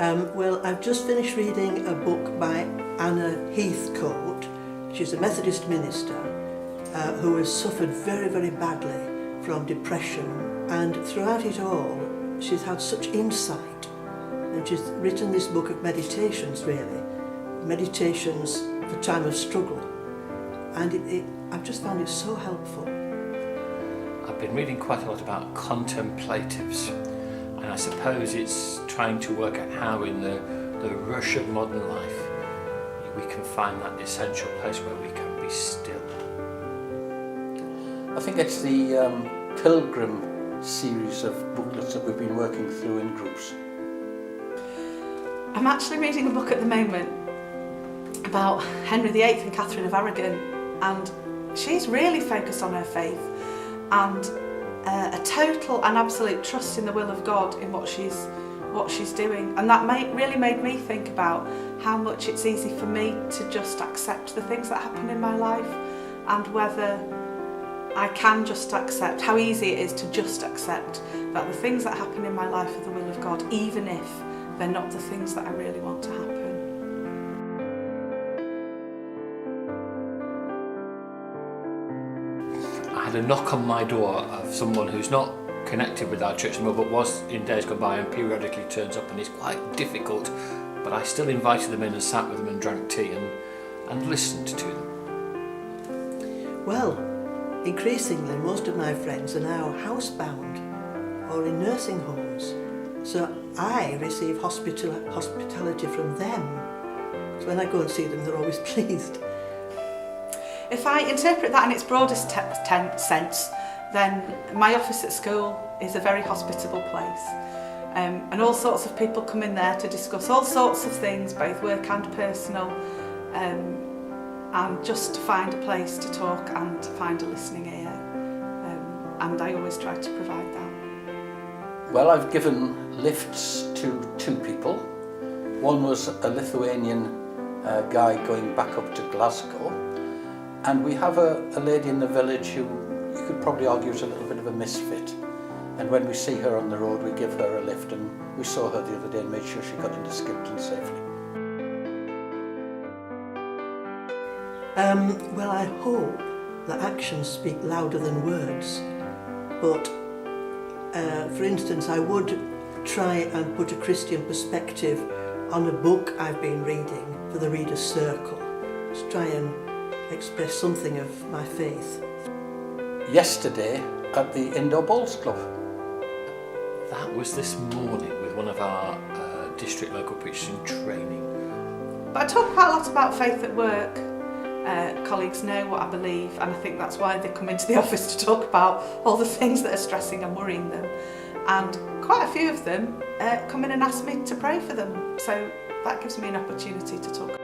Well, I've just finished reading a book by Anna Heathcote. She's a Methodist minister who has suffered very, very badly from depression, and throughout it all she's had such insight, and she's written this book of meditations, really, meditations for time of struggle, and I've just found it so helpful. I've been reading quite a lot about contemplatives, and I suppose it's trying to work out how in the rush of modern life we can find that essential place where we can be still. I think it's the Pilgrim series of booklets that we've been working through in groups. I'm actually reading a book at the moment about Henry VIII and Catherine of Aragon, and she's really focused on her faith and a total and absolute trust in the will of God in what she's doing, and that really made me think about how much it's easy for me to just accept the things that happen in my life, and whether I can just accept how easy it is to just accept that the things that happen in my life are the will of God, even if they're not the things that I really want to happen. I had a knock on my door of someone who's not connected with our church anymore, but was in days gone by, and periodically turns up and is quite difficult, but I still invited them in and sat with them and drank tea and listened to them. Well, increasingly most of my friends are now housebound or in nursing homes, so I receive hospitality from them. So when I go and see them, they're always pleased. If I interpret that in its broadest sense, then my office at school is a very hospitable place, and all sorts of people come in there to discuss all sorts of things, both work and personal, and just to find a place to talk and to find a listening ear, and I always try to provide that. Well, I've given lifts to 2 people. One was a Lithuanian guy going back up to Glasgow, and we have a lady in the village who you could probably argue is a little bit of a misfit, and when we see her on the road we give her a lift, and we saw her the other day and made sure she got into Skipton safely. Well, I hope that actions speak louder than words, but for instance, I would try and put a Christian perspective on a book I've been reading for the Reader's Circle, to try and express something of my faith. Yesterday at the Indoor Bowls Club. That was this morning with one of our district local preachers in training. But I talk quite a lot about faith at work. Colleagues know what I believe, and I think that's why they come into the office to talk about all the things that are stressing and worrying them. And quite a few of them come in and ask me to pray for them, so that gives me an opportunity to talk